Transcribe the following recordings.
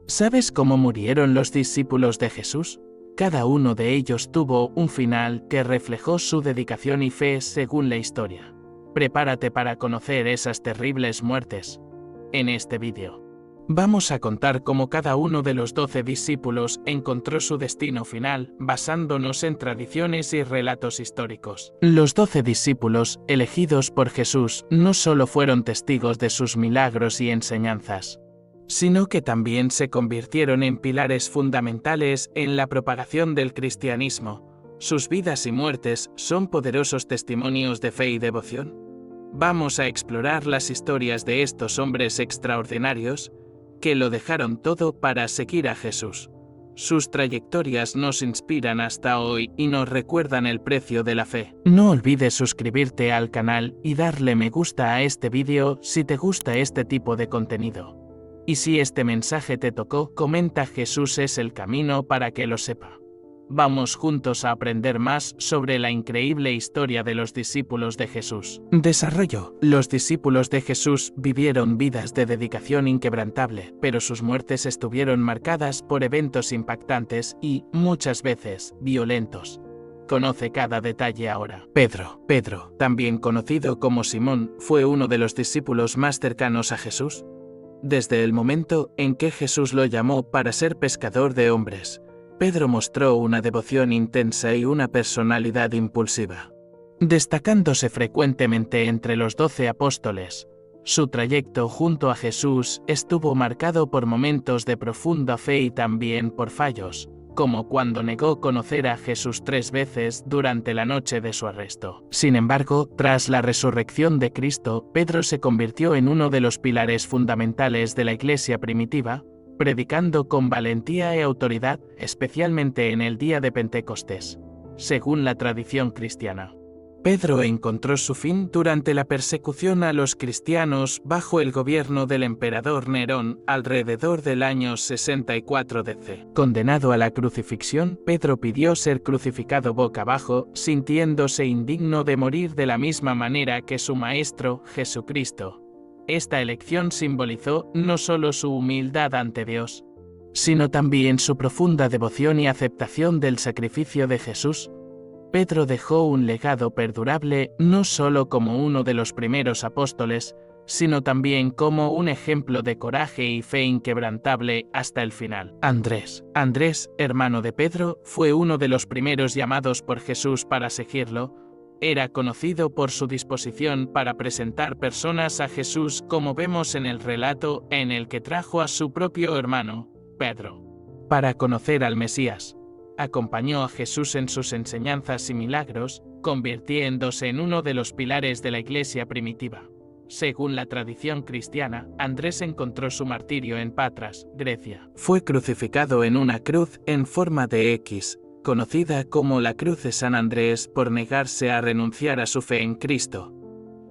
¿Sabes cómo murieron los discípulos de Jesús? Cada uno de ellos tuvo un final que reflejó su dedicación y fe según la historia. Prepárate para conocer esas terribles muertes. En este vídeo, vamos a contar cómo cada uno de los 12 discípulos encontró su destino final, basándonos en tradiciones y relatos históricos. Los 12 discípulos, elegidos por Jesús, no solo fueron testigos de sus milagros y enseñanzas, sino que también se convirtieron en pilares fundamentales en la propagación del cristianismo. Sus vidas y muertes son poderosos testimonios de fe y devoción. Vamos a explorar las historias de estos hombres extraordinarios que lo dejaron todo para seguir a Jesús. Sus trayectorias nos inspiran hasta hoy y nos recuerdan el precio de la fe. No olvides suscribirte al canal y darle me gusta a este vídeo si te gusta este tipo de contenido. Y si este mensaje te tocó, comenta "Jesús es el camino" para que lo sepa. Vamos juntos a aprender más sobre la increíble historia de los discípulos de Jesús. Desarrollo. Los discípulos de Jesús vivieron vidas de dedicación inquebrantable, pero sus muertes estuvieron marcadas por eventos impactantes y, muchas veces, violentos. Conoce cada detalle ahora. Pedro, también conocido como Simón, fue uno de los discípulos más cercanos a Jesús. Desde el momento en que Jesús lo llamó para ser pescador de hombres, Pedro mostró una devoción intensa y una personalidad impulsiva, destacándose frecuentemente entre los 12 apóstoles. Su trayecto junto a Jesús estuvo marcado por momentos de profunda fe y también por fallos, como cuando negó conocer a Jesús 3 veces durante la noche de su arresto. Sin embargo, tras la resurrección de Cristo, Pedro se convirtió en uno de los pilares fundamentales de la iglesia primitiva, predicando con valentía y autoridad, especialmente en el día de Pentecostés. Según la tradición cristiana, Pedro encontró su fin durante la persecución a los cristianos bajo el gobierno del emperador Nerón alrededor del año 64 DC. Condenado a la crucifixión, Pedro pidió ser crucificado boca abajo, sintiéndose indigno de morir de la misma manera que su maestro, Jesucristo. Esta elección simbolizó no solo su humildad ante Dios, sino también su profunda devoción y aceptación del sacrificio de Jesús. Pedro dejó un legado perdurable no solo como uno de los primeros apóstoles, sino también como un ejemplo de coraje y fe inquebrantable hasta el final. Andrés, hermano de Pedro, fue uno de los primeros llamados por Jesús para seguirlo. Era conocido por su disposición para presentar personas a Jesús, como vemos en el relato en el que trajo a su propio hermano, Pedro, para conocer al Mesías. Acompañó a Jesús en sus enseñanzas y milagros, convirtiéndose en uno de los pilares de la iglesia primitiva. Según la tradición cristiana, Andrés encontró su martirio en Patras, Grecia. Fue crucificado en una cruz en forma de X, conocida como la Cruz de San Andrés, por negarse a renunciar a su fe en Cristo.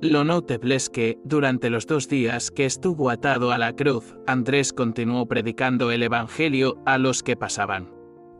Lo notable es que, durante los 2 días que estuvo atado a la cruz, Andrés continuó predicando el Evangelio a los que pasaban,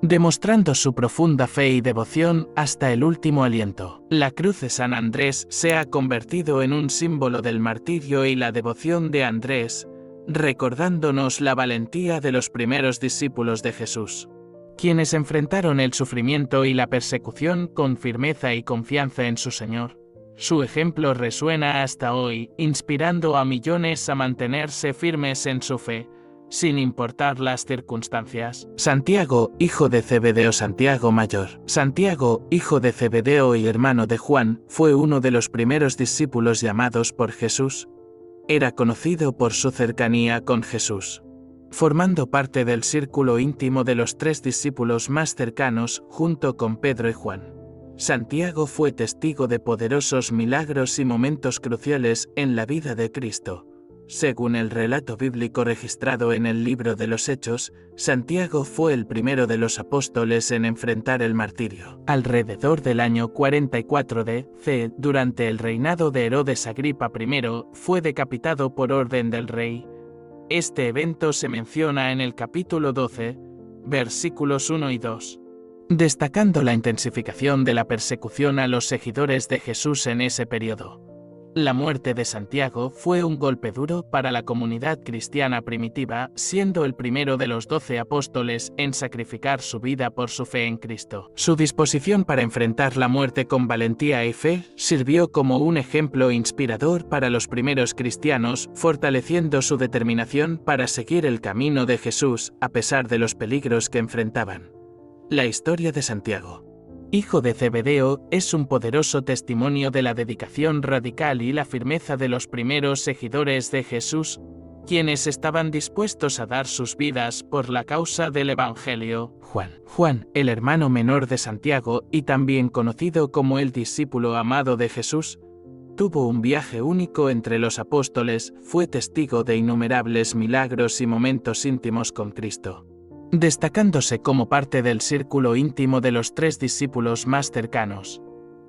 demostrando su profunda fe y devoción hasta el último aliento. La Cruz de San Andrés se ha convertido en un símbolo del martirio y la devoción de Andrés, recordándonos la valentía de los primeros discípulos de Jesús, quienes enfrentaron el sufrimiento y la persecución con firmeza y confianza en su Señor. Su ejemplo resuena hasta hoy, inspirando a millones a mantenerse firmes en su fe, sin importar las circunstancias. Santiago, hijo de Zebedeo. Santiago mayor. Santiago, hijo de Zebedeo y hermano de Juan, fue uno de los primeros discípulos llamados por Jesús. Era conocido por su cercanía con Jesús, formando parte del círculo íntimo de los 3 discípulos más cercanos, junto con Pedro y Juan. Santiago fue testigo de poderosos milagros y momentos cruciales en la vida de Cristo. Según el relato bíblico registrado en el libro de los Hechos, Santiago fue el primero de los apóstoles en enfrentar el martirio. Alrededor del año 44 DC, durante el reinado de Herodes Agripa I, fue decapitado por orden del rey. Este evento se menciona en el capítulo 12, versículos 1 y 2. Destacando la intensificación de la persecución a los seguidores de Jesús en ese periodo. La muerte de Santiago fue un golpe duro para la comunidad cristiana primitiva, siendo el primero de los 12 apóstoles en sacrificar su vida por su fe en Cristo. Su disposición para enfrentar la muerte con valentía y fe sirvió como un ejemplo inspirador para los primeros cristianos, fortaleciendo su determinación para seguir el camino de Jesús a pesar de los peligros que enfrentaban. La historia de Santiago, hijo de Zebedeo, es un poderoso testimonio de la dedicación radical y la firmeza de los primeros seguidores de Jesús, quienes estaban dispuestos a dar sus vidas por la causa del Evangelio. Juan, el hermano menor de Santiago y también conocido como el discípulo amado de Jesús, tuvo un viaje único entre los apóstoles, fue testigo de innumerables milagros y momentos íntimos con Cristo, destacándose como parte del círculo íntimo de los 3 discípulos más cercanos.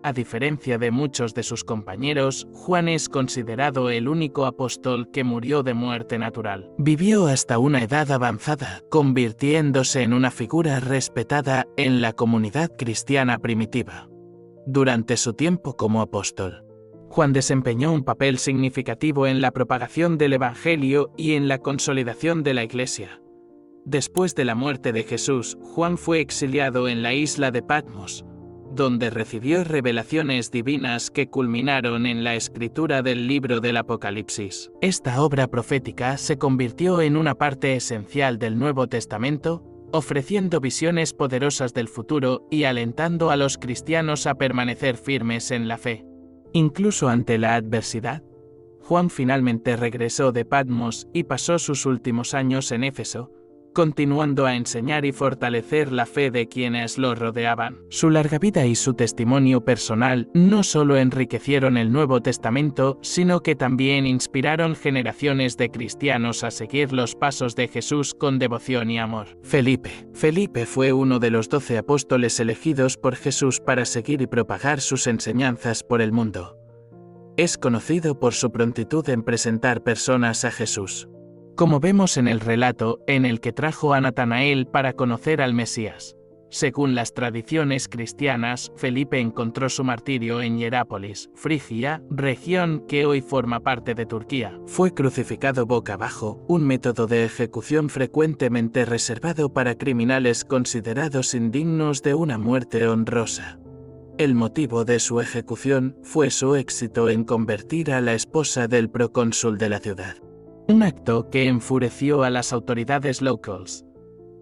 A diferencia de muchos de sus compañeros, Juan es considerado el único apóstol que murió de muerte natural. Vivió hasta una edad avanzada, convirtiéndose en una figura respetada en la comunidad cristiana primitiva. Durante su tiempo como apóstol, Juan desempeñó un papel significativo en la propagación del Evangelio y en la consolidación de la Iglesia. Después de la muerte de Jesús, Juan fue exiliado en la isla de Patmos, donde recibió revelaciones divinas que culminaron en la escritura del libro del Apocalipsis. Esta obra profética se convirtió en una parte esencial del Nuevo Testamento, ofreciendo visiones poderosas del futuro y alentando a los cristianos a permanecer firmes en la fe. Incluso ante la adversidad, Juan finalmente regresó de Patmos y pasó sus últimos años en Éfeso, continuando a enseñar y fortalecer la fe de quienes lo rodeaban. Su larga vida y su testimonio personal no solo enriquecieron el Nuevo Testamento, sino que también inspiraron generaciones de cristianos a seguir los pasos de Jesús con devoción y amor. Felipe fue uno de los 12 apóstoles elegidos por Jesús para seguir y propagar sus enseñanzas por el mundo. Es conocido por su prontitud en presentar personas a Jesús, como vemos en el relato en el que trajo a Natanael para conocer al Mesías. Según las tradiciones cristianas, Felipe encontró su martirio en Hierápolis, Frigia, región que hoy forma parte de Turquía. Fue crucificado boca abajo, un método de ejecución frecuentemente reservado para criminales considerados indignos de una muerte honrosa. El motivo de su ejecución fue su éxito en convertir a la esposa del procónsul de la ciudad. Un acto que enfureció a las autoridades locales.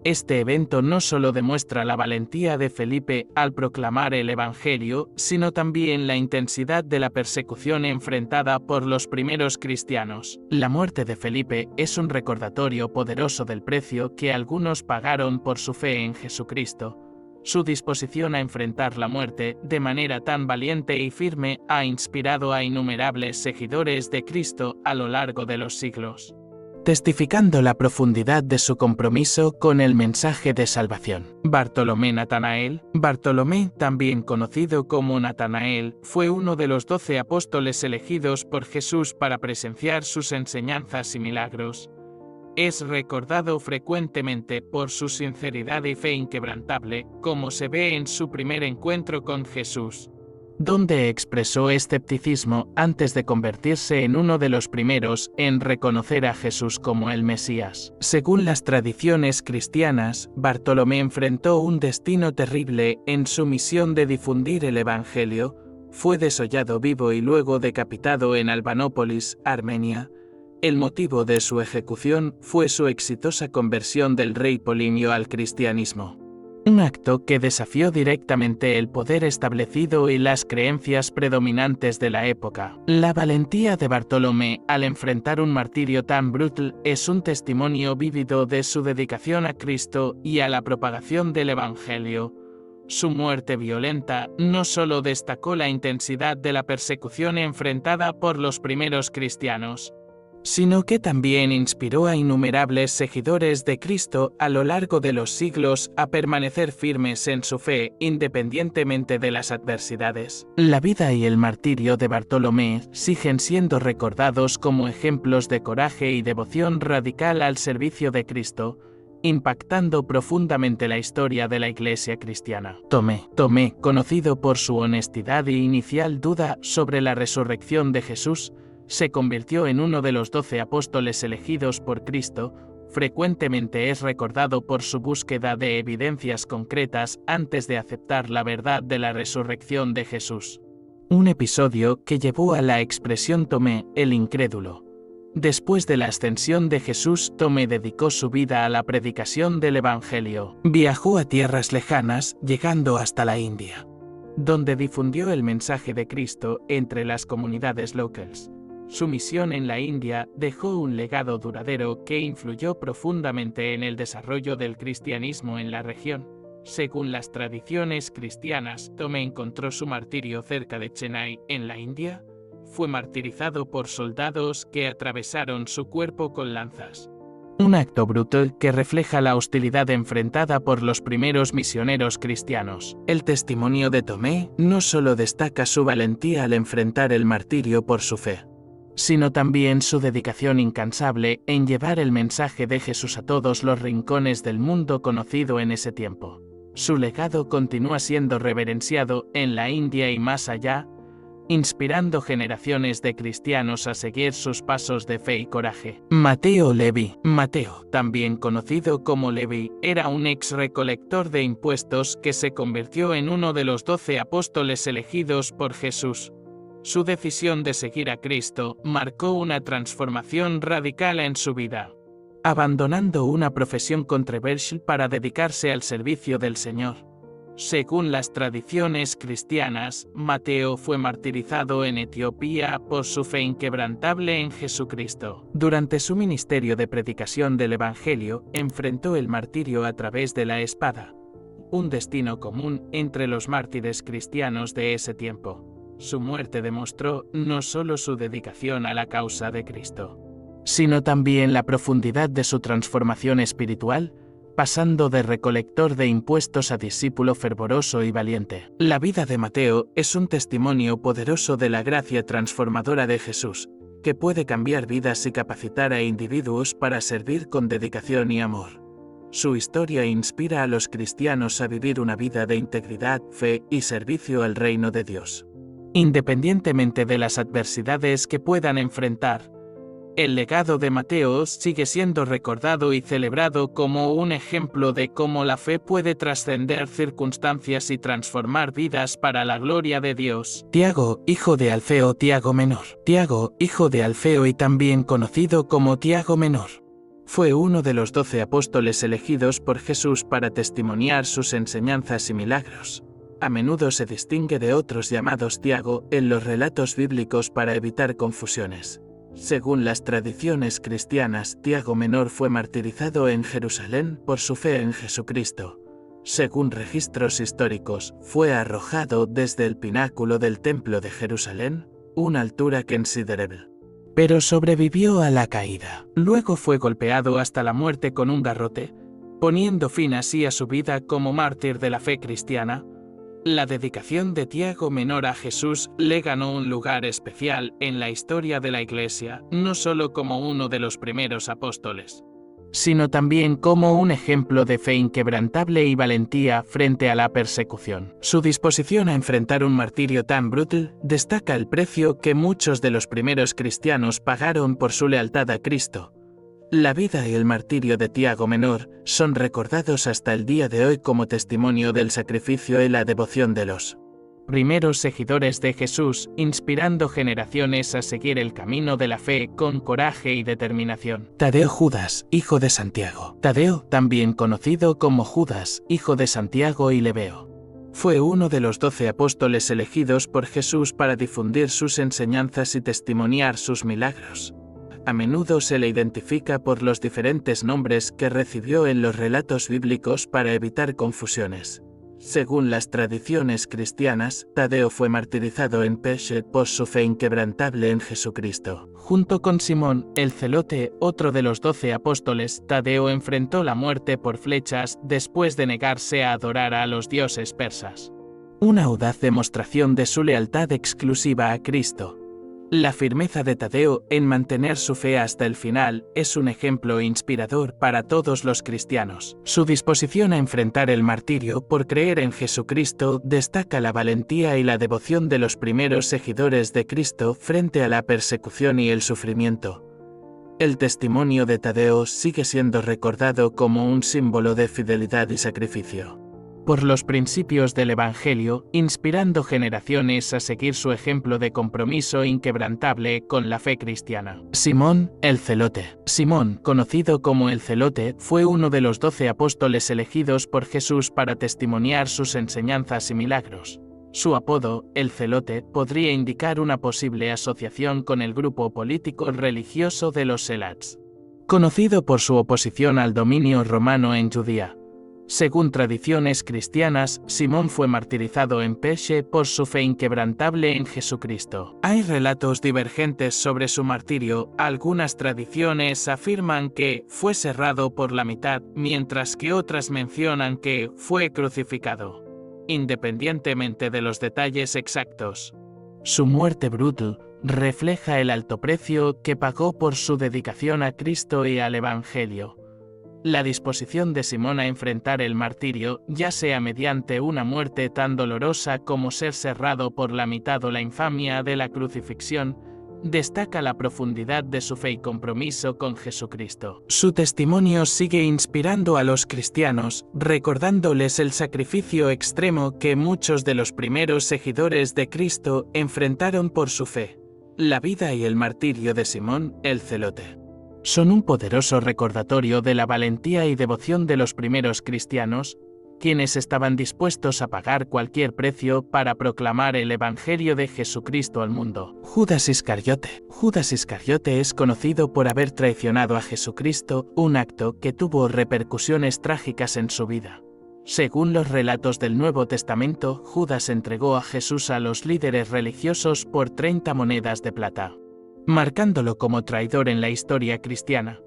Este evento no solo demuestra la valentía de Felipe al proclamar el Evangelio, sino también la intensidad de la persecución enfrentada por los primeros cristianos. La muerte de Felipe es un recordatorio poderoso del precio que algunos pagaron por su fe en Jesucristo. Su disposición a enfrentar la muerte de manera tan valiente y firme ha inspirado a innumerables seguidores de Cristo a lo largo de los siglos, testificando la profundidad de su compromiso con el mensaje de salvación. Bartolomé Natanael, Bartolomé, también conocido como Natanael, fue uno de los 12 apóstoles elegidos por Jesús para presenciar sus enseñanzas y milagros. Es recordado frecuentemente por su sinceridad y fe inquebrantable, como se ve en su primer encuentro con Jesús, donde expresó escepticismo antes de convertirse en uno de los primeros en reconocer a Jesús como el Mesías. Según las tradiciones cristianas, Bartolomé enfrentó un destino terrible en su misión de difundir el Evangelio. Fue desollado vivo y luego decapitado en Albanópolis, Armenia. El motivo de su ejecución fue su exitosa conversión del rey Polimio al cristianismo. Un acto que desafió directamente el poder establecido y las creencias predominantes de la época. La valentía de Bartolomé al enfrentar un martirio tan brutal es un testimonio vívido de su dedicación a Cristo y a la propagación del Evangelio. Su muerte violenta no solo destacó la intensidad de la persecución enfrentada por los primeros cristianos, sino que también inspiró a innumerables seguidores de Cristo a lo largo de los siglos a permanecer firmes en su fe, independientemente de las adversidades. La vida y el martirio de Bartolomé siguen siendo recordados como ejemplos de coraje y devoción radical al servicio de Cristo, impactando profundamente la historia de la Iglesia cristiana. Tomé, conocido por su honestidad e inicial duda sobre la resurrección de Jesús, se convirtió en uno de los 12 apóstoles elegidos por Cristo. Frecuentemente es recordado por su búsqueda de evidencias concretas antes de aceptar la verdad de la resurrección de Jesús. Un episodio que llevó a la expresión Tomé, el incrédulo. Después de la ascensión de Jesús, Tomé dedicó su vida a la predicación del Evangelio. Viajó a tierras lejanas, llegando hasta la India, donde difundió el mensaje de Cristo entre las comunidades locales. Su misión en la India dejó un legado duradero que influyó profundamente en el desarrollo del cristianismo en la región. Según las tradiciones cristianas, Tomé encontró su martirio cerca de Chennai, en la India. Fue martirizado por soldados que atravesaron su cuerpo con lanzas. Un acto brutal que refleja la hostilidad enfrentada por los primeros misioneros cristianos. El testimonio de Tomé no solo destaca su valentía al enfrentar el martirio por su fe, sino también su dedicación incansable en llevar el mensaje de Jesús a todos los rincones del mundo conocido en ese tiempo. Su legado continúa siendo reverenciado en la India y más allá, inspirando generaciones de cristianos a seguir sus pasos de fe y coraje. Mateo Levi. Mateo, también conocido como Levi, era un ex-recolector de impuestos que se convirtió en uno de los 12 apóstoles elegidos por Jesús. Su decisión de seguir a Cristo marcó una transformación radical en su vida, abandonando una profesión controversial para dedicarse al servicio del Señor. Según las tradiciones cristianas, Mateo fue martirizado en Etiopía por su fe inquebrantable en Jesucristo. Durante su ministerio de predicación del Evangelio, enfrentó el martirio a través de la espada, un destino común entre los mártires cristianos de ese tiempo. Su muerte demostró no solo su dedicación a la causa de Cristo, sino también la profundidad de su transformación espiritual, pasando de recolector de impuestos a discípulo fervoroso y valiente. La vida de Mateo es un testimonio poderoso de la gracia transformadora de Jesús, que puede cambiar vidas y capacitar a individuos para servir con dedicación y amor. Su historia inspira a los cristianos a vivir una vida de integridad, fe y servicio al reino de Dios. Independientemente de las adversidades que puedan enfrentar, el legado de Mateo sigue siendo recordado y celebrado como un ejemplo de cómo la fe puede trascender circunstancias y transformar vidas para la gloria de Dios. Tiago, hijo de Alfeo, Tiago menor. Tiago, hijo de Alfeo y también conocido como Tiago menor, fue uno de los 12 apóstoles elegidos por Jesús para testimoniar sus enseñanzas y milagros. A menudo se distingue de otros llamados Tiago en los relatos bíblicos para evitar confusiones. Según las tradiciones cristianas, Tiago menor fue martirizado en Jerusalén por su fe en Jesucristo. Según registros históricos, fue arrojado desde el pináculo del Templo de Jerusalén, una altura considerable, pero sobrevivió a la caída. Luego fue golpeado hasta la muerte con un garrote, poniendo fin así a su vida como mártir de la fe cristiana. La dedicación de Tiago menor a Jesús le ganó un lugar especial en la historia de la Iglesia, no solo como uno de los primeros apóstoles, sino también como un ejemplo de fe inquebrantable y valentía frente a la persecución. Su disposición a enfrentar un martirio tan brutal destaca el precio que muchos de los primeros cristianos pagaron por su lealtad a Cristo. La vida y el martirio de Tiago menor son recordados hasta el día de hoy como testimonio del sacrificio y la devoción de los primeros seguidores de Jesús, inspirando generaciones a seguir el camino de la fe con coraje y determinación. Tadeo Judas, hijo de Santiago. Tadeo, también conocido como Judas, hijo de Santiago y Lebeo, fue uno de los 12 apóstoles elegidos por Jesús para difundir sus enseñanzas y testimoniar sus milagros. A menudo se le identifica por los diferentes nombres que recibió en los relatos bíblicos para evitar confusiones. Según las tradiciones cristianas, Tadeo fue martirizado en Pesche por su fe inquebrantable en Jesucristo. Junto con Simón, el celote, otro de los 12 apóstoles, Tadeo enfrentó la muerte por flechas después de negarse a adorar a los dioses persas. Una audaz demostración de su lealtad exclusiva a Cristo. La firmeza de Tadeo en mantener su fe hasta el final es un ejemplo inspirador para todos los cristianos. Su disposición a enfrentar el martirio por creer en Jesucristo destaca la valentía y la devoción de los primeros seguidores de Cristo frente a la persecución y el sufrimiento. El testimonio de Tadeo sigue siendo recordado como un símbolo de fidelidad y sacrificio por los principios del Evangelio, inspirando generaciones a seguir su ejemplo de compromiso inquebrantable con la fe cristiana. Simón, el Celote. Simón, conocido como el Celote, fue uno de los 12 apóstoles elegidos por Jesús para testimoniar sus enseñanzas y milagros. Su apodo, el Celote, podría indicar una posible asociación con el grupo político religioso de los Zelats, conocido por su oposición al dominio romano en Judea. Según tradiciones cristianas, Simón fue martirizado en Pesce por su fe inquebrantable en Jesucristo. Hay relatos divergentes sobre su martirio. Algunas tradiciones afirman que fue cerrado por la mitad, mientras que otras mencionan que fue crucificado. Independientemente de los detalles exactos, su muerte brutal refleja el alto precio que pagó por su dedicación a Cristo y al Evangelio. La disposición de Simón a enfrentar el martirio, ya sea mediante una muerte tan dolorosa como ser cerrado por la mitad o la infamia de la crucifixión, destaca la profundidad de su fe y compromiso con Jesucristo. Su testimonio sigue inspirando a los cristianos, recordándoles el sacrificio extremo que muchos de los primeros seguidores de Cristo enfrentaron por su fe. La vida y el martirio de Simón, el Celote, son un poderoso recordatorio de la valentía y devoción de los primeros cristianos, quienes estaban dispuestos a pagar cualquier precio para proclamar el Evangelio de Jesucristo al mundo. Judas Iscariote. Judas Iscariote es conocido por haber traicionado a Jesucristo, un acto que tuvo repercusiones trágicas en su vida. Según los relatos del Nuevo Testamento, Judas entregó a Jesús a los líderes religiosos por 30 monedas de plata, marcándolo como traidor en la historia cristiana.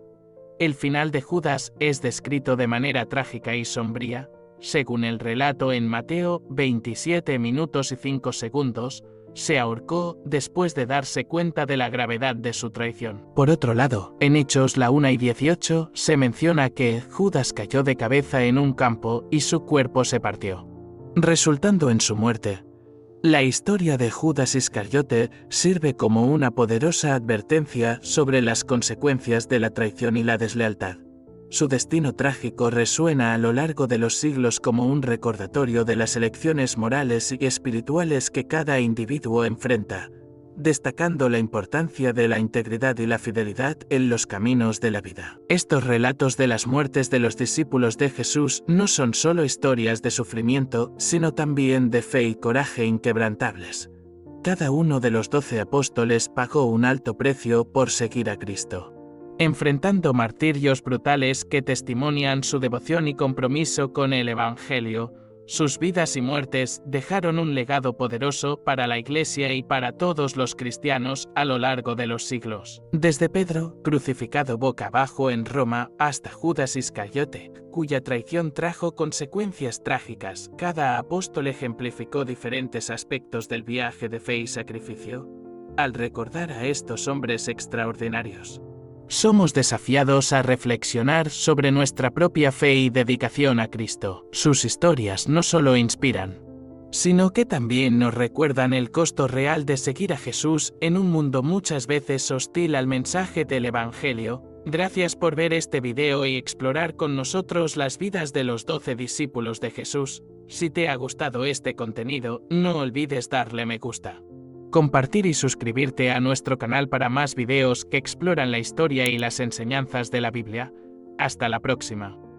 El final de Judas es descrito de manera trágica y sombría, según el relato en Mateo 27 minutos y 5 segundos, se ahorcó después de darse cuenta de la gravedad de su traición. Por otro lado, en Hechos 1:18 se menciona que Judas cayó de cabeza en un campo y su cuerpo se partió, resultando en su muerte. La historia de Judas Iscariote sirve como una poderosa advertencia sobre las consecuencias de la traición y la deslealtad. Su destino trágico resuena a lo largo de los siglos como un recordatorio de las elecciones morales y espirituales que cada individuo enfrenta, destacando la importancia de la integridad y la fidelidad en los caminos de la vida. Estos relatos de las muertes de los discípulos de Jesús no son solo historias de sufrimiento, sino también de fe y coraje inquebrantables. Cada uno de los 12 apóstoles pagó un alto precio por seguir a Cristo, enfrentando martirios brutales que testimonian su devoción y compromiso con el Evangelio. Sus vidas y muertes dejaron un legado poderoso para la Iglesia y para todos los cristianos a lo largo de los siglos. Desde Pedro, crucificado boca abajo en Roma, hasta Judas Iscariote, cuya traición trajo consecuencias trágicas, cada apóstol ejemplificó diferentes aspectos del viaje de fe y sacrificio. Al recordar a estos hombres extraordinarios, somos desafiados a reflexionar sobre nuestra propia fe y dedicación a Cristo. Sus historias no solo inspiran, sino que también nos recuerdan el costo real de seguir a Jesús en un mundo muchas veces hostil al mensaje del Evangelio. Gracias por ver este video y explorar con nosotros las vidas de los 12 discípulos de Jesús. Si te ha gustado este contenido, no olvides darle me gusta, compartir y suscribirte a nuestro canal para más videos que exploran la historia y las enseñanzas de la Biblia. Hasta la próxima.